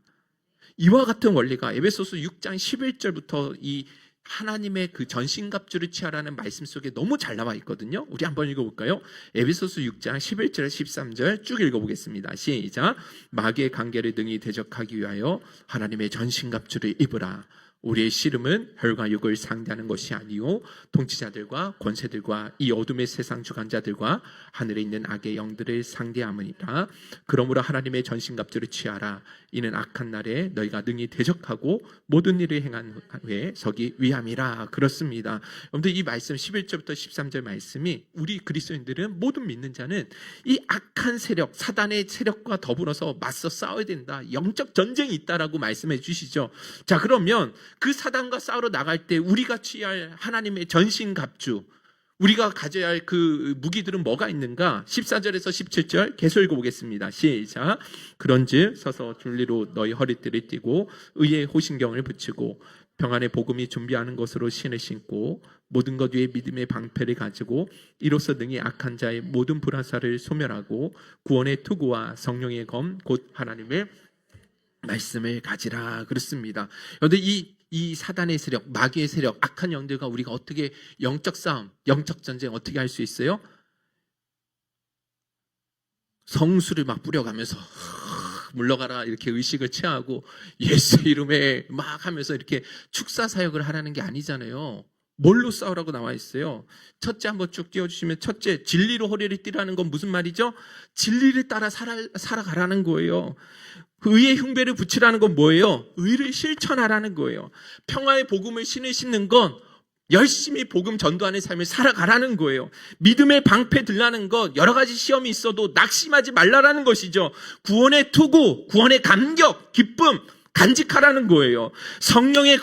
이와 같은 원리가 에베소서 6장 11절부터 이 하나님의 그 전신갑주를 취하라는 말씀 속에 너무 잘 나와 있거든요. 우리 한번 읽어볼까요? 에베소서 6장 11절 13절 쭉 읽어보겠습니다. 시작. 마귀의 관계를 능히 대적하기 위하여 하나님의 전신갑주를 입으라. 우리의 씨름은 혈과 육을 상대하는 것이 아니요 통치자들과 권세들과 이 어둠의 세상 주관자들과 하늘에 있는 악의 영들을 상대함이니라. 그러므로 하나님의 전신갑주를 취하라. 이는 악한 날에 너희가 능히 대적하고 모든 일을 행한 후에 서기 위함이라. 그렇습니다. 여러분들 이 말씀 11절부터 13절 말씀이 우리 그리스도인들은 모든 믿는 자는 이 악한 세력, 사단의 세력과 더불어서 맞서 싸워야 된다. 영적 전쟁이 있다라고 말씀해 주시죠. 자, 그러면 그 사단과 싸우러 나갈 때 우리가 취할 하나님의 전신갑주, 우리가 가져야 할 그 무기들은 뭐가 있는가? 14절에서 17절 계속 읽어보겠습니다. 시작. 그런즉 서서 진리로 너희 허리띠를 띠고 의의 호신경을 붙이고 평안의 복음이 준비하는 것으로 신을 신고 모든 것 위에 믿음의 방패를 가지고 이로써 능히 악한 자의 모든 불화살을 소멸하고 구원의 투구와 성령의 검 곧 하나님의 말씀을 가지라. 그렇습니다. 그런데 이 사단의 세력, 마귀의 세력, 악한 영들과 우리가 어떻게 영적 싸움, 영적 전쟁 어떻게 할 수 있어요? 성수를 막 뿌려가면서 물러가라 이렇게 의식을 취하고 예수 이름에 막 하면서 이렇게 축사 사역을 하라는 게 아니잖아요. 뭘로 싸우라고 나와 있어요? 첫째 한번 쭉 띄워주시면, 첫째, 진리로 허리를 띠라는 건 무슨 말이죠? 진리를 따라 살아가라는 거예요. 의의 흉배를 붙이라는 건 뭐예요? 의를 실천하라는 거예요. 평화의 복음을 신을 신는 건 열심히 복음 전도하는 삶을 살아가라는 거예요. 믿음의 방패 들라는 것, 여러 가지 시험이 있어도 낙심하지 말라라는 것이죠. 구원의 투구, 구원의 감격, 기쁨 간직하라는 거예요. 성령의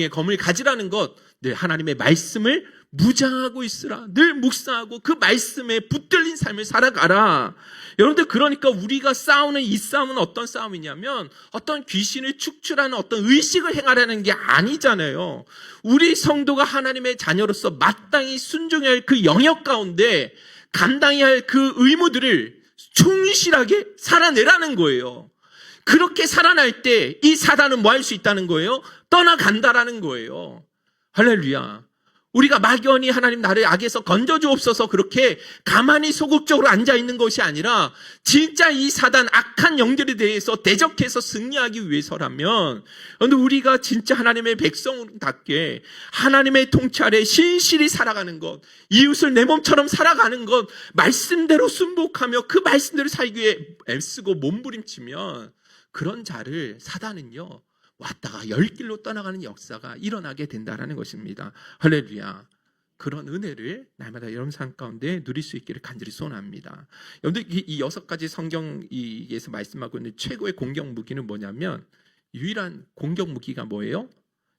검을 가지라는 것, 늘 하나님의 말씀을 무장하고 있으라. 늘 묵상하고 그 말씀에 붙들린 삶을 살아가라. 여러분들, 그러니까 우리가 싸우는 이 싸움은 어떤 싸움이냐면 어떤 귀신을 축출하는 어떤 의식을 행하라는 게 아니잖아요. 우리 성도가 하나님의 자녀로서 마땅히 순종해야 할 그 영역 가운데 감당해야 할 그 의무들을 충실하게 살아내라는 거예요. 그렇게 살아날 때 이 사단은 뭐 할 수 있다는 거예요? 떠나간다라는 거예요. 할렐루야. 우리가 막연히 하나님 나를 악에서 건져주옵소서 그렇게 가만히 소극적으로 앉아있는 것이 아니라 진짜 이 사단 악한 영들에 대해서 대적해서 승리하기 위해서라면, 그런데 우리가 진짜 하나님의 백성답게 하나님의 통치 아래 신실히 살아가는 것, 이웃을 내 몸처럼 살아가는 것, 말씀대로 순복하며 그 말씀대로 살기 위해 애쓰고 몸부림치면 그런 자를 사단은요 왔다가 열길로 떠나가는 역사가 일어나게 된다는 것입니다. 할렐루야. 그런 은혜를 날마다 여러분 삶 가운데 누릴 수 있기를 간절히 소원합니다. 여러분들, 이 6가지 성경에서 말씀하고 있는 최고의 공격 무기는 뭐냐면, 유일한 공격 무기가 뭐예요?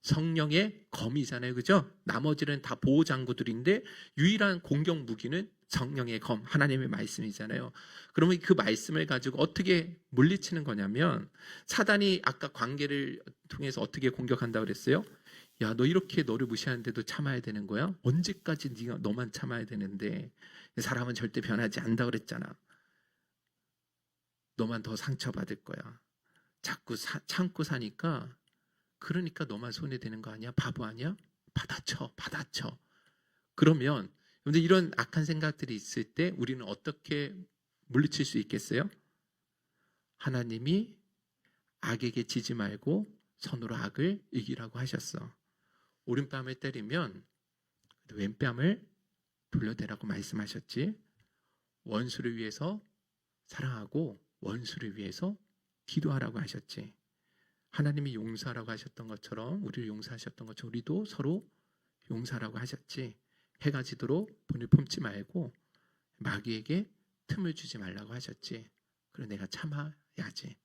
성령의 검이잖아요. 그죠? 나머지는 다 보호장구들인데 유일한 공격 무기는 성령의 검, 하나님의 말씀이잖아요. 그러면 그 말씀을 가지고 어떻게 물리치는 거냐면, 사단이 아까 관계를 통해서 어떻게 공격한다고 그랬어요? 야, 너 이렇게 너를 무시하는데도 참아야 되는 거야? 언제까지 너만 참아야 되는데? 사람은 절대 변하지 않는다 그랬잖아. 너만 더 상처받을 거야. 자꾸 참고 사니까, 그러니까 너만 손해되는 거 아니야? 바보 아니야? 받아쳐. 그러면 근데 이런 악한 생각들이 있을 때 우리는 어떻게 물리칠 수 있겠어요? 하나님이 악에게 지지 말고 선으로 악을 이기라고 하셨어. 오른뺨을 때리면 왼뺨을 돌려대라고 말씀하셨지. 원수를 위해서 사랑하고 원수를 위해서 기도하라고 하셨지. 하나님이 용서하라고 하셨던 것처럼, 우리를 용서하셨던 것처럼 우리도 서로 용서하라고 하셨지. 해가 지도록 분을 품지 말고 마귀에게 틈을 주지 말라고 하셨지. 그래, 내가 참아야지.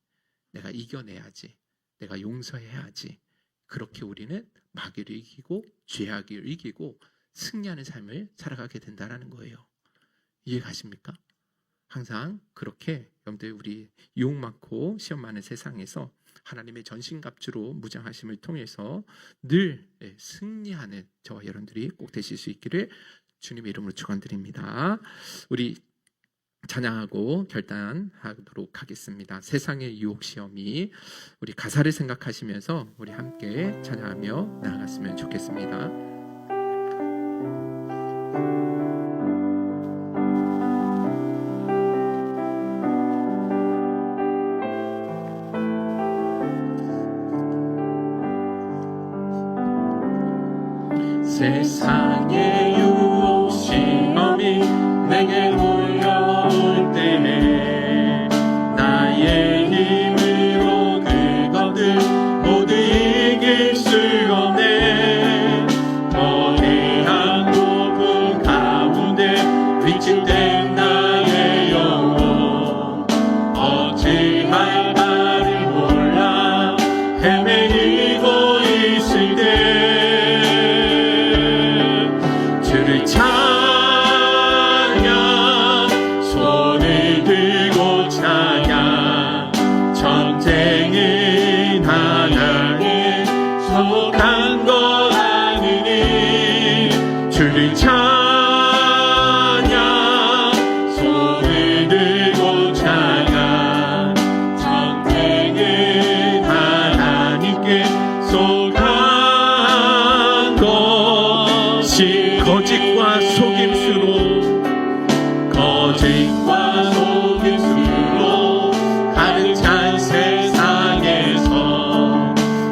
내가 이겨내야지. 내가 용서해야지. 그렇게 우리는 마귀를 이기고 죄악을 이기고 승리하는 삶을 살아가게 된다는 거예요. 이해가십니까? 항상 그렇게 여러분들, 우리 유혹 많고 시험 많은 세상에서 하나님의 전신갑주로 무장하심을 통해서 늘 승리하는 저와 여러분들이 꼭 되실 수 있기를 주님의 이름으로 축원드립니다. 우리 찬양하고 결단하도록 하겠습니다. 세상의 유혹 시험이, 우리 가사를 생각하시면서 우리 함께 찬양하며 나아갔으면 좋겠습니다. 내게 몰려올 때에 나의 힘으로 그것들 모두 이길 수 없네. 거대한 폭풍 가운데 위축된 나의 영혼 어찌할 바를 몰라 헤매이고 있을 때 주를 찬양 손을 들고 찬양 전쟁은 하나님 속한 것 아니니 주를 찬양 손을 들고 찬양 전쟁은 하나님께 속한 것이 거짓과 속임수로 거짓과 속임수로 가득 찬 세상에서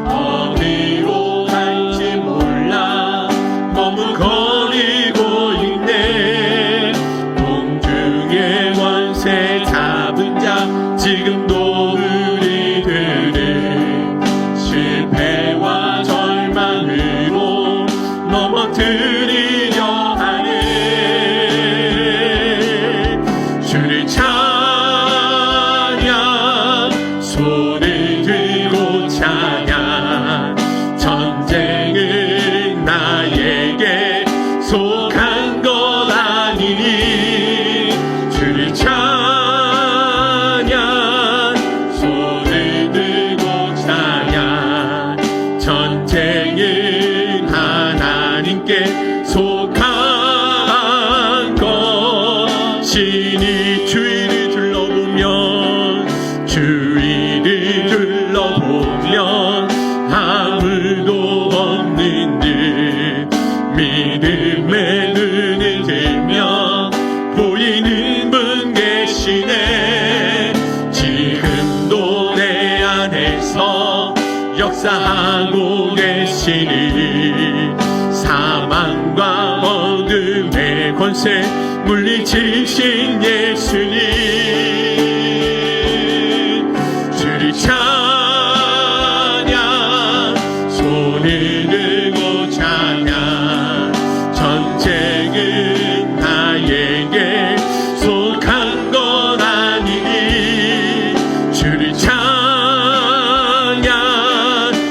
어디로 갈지 몰라 머뭇거리고 있네. 공중의 원세 잡은 자 지금도 우리들을 실패와 절망으로 넘어뜨리려 하네. 주를 찬양 손을 들고 찬양 전쟁은 나에게 속한 것 아니니 주를 찬양 손을 들고 찬양 전쟁은 하나님께 속한 것이니 주위를 둘러보면 주위를 둘러보면 아무도 없는 듯 믿음의 눈을 들면 보이는 분 계시네. 지금도 내 안에서 역사하고 계시니 사망과 어둠의 권세 물리치신 예수님 주를 찬양 손을 들고 찬양 전쟁은 나에게 속한 것 아니니 주를 찬양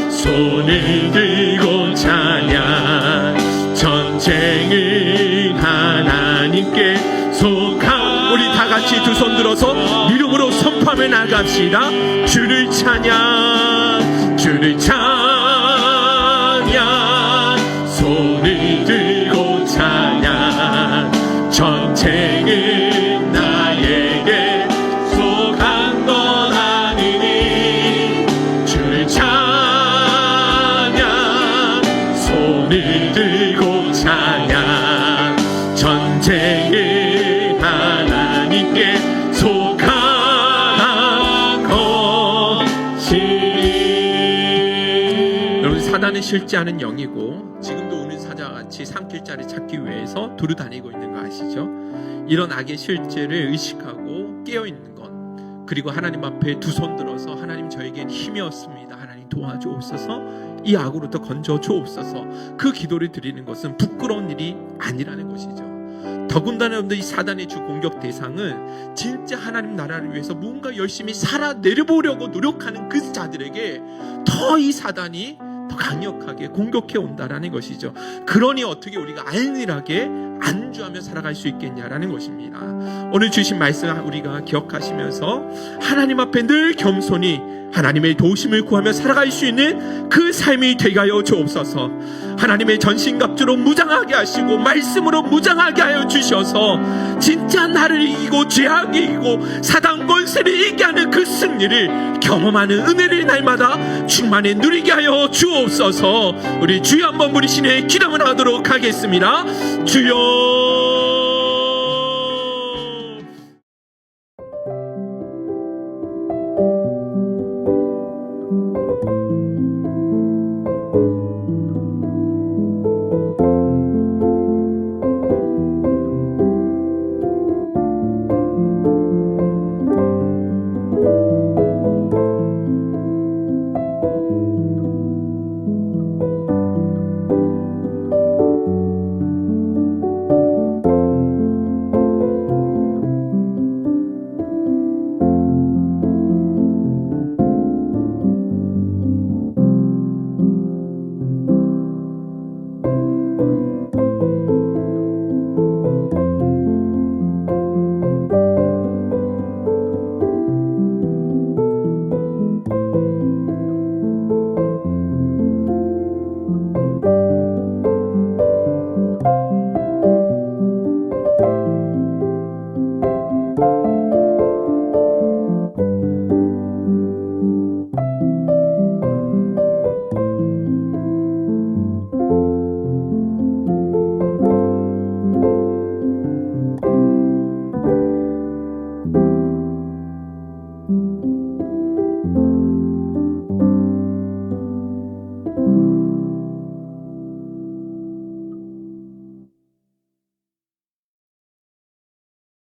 손을 들고 찬양 전쟁은 하나님께 속한 우리 다같이 두 손 들어서 이름으로 선포하며 나갑시다. 주를 찬양 주를 찬양 손을 들고 찬양 전쟁은 나에게 속한 것 아니니 주를 찬양 손을 들고 찬양 전쟁은 하나님께 속한 것이니. 여러분 사단은 싫지 않은 영이고 지금도 우는 사자와 같이 삼킬자를 찾기 위해서 두루다니고 있는 거 아시죠? 이런 악의 실제를 의식하고 깨어있는 것 그리고 하나님 앞에 두 손 들어서 하나님 저에겐 힘이 없습니다. 하나님 도와주옵소서 이 악으로부터 건져주옵소서 그 기도를 드리는 것은 부끄러운 일이 아니라는 것이죠. 더군다나 여러분들 이 사단의 주 공격 대상은 진짜 하나님 나라를 위해서 뭔가 열심히 살아내려보려고 노력하는 그 자들에게 더 이 사단이 더 강력하게 공격해 온다라는 것이죠. 그러니 어떻게 우리가 안일하게 안주하며 살아갈 수 있겠냐라는 것입니다. 오늘 주신 말씀 우리가 기억하시면서 하나님 앞에 늘 겸손히 하나님의 도우심을 구하며 살아갈 수 있는 그 삶이 되게 하여 주옵소서. 하나님의 전신갑주로 무장하게 하시고 말씀으로 무장하게 하여 주셔서 진짜 나를 이기고 죄악을 이기고 사단 권세를 이기게 하는 그 승리를 경험하는 은혜를 날마다 충만히 누리게 하여 주옵소서. 우리 주여 한번 부르시네 기도를 하도록 하겠습니다. 주여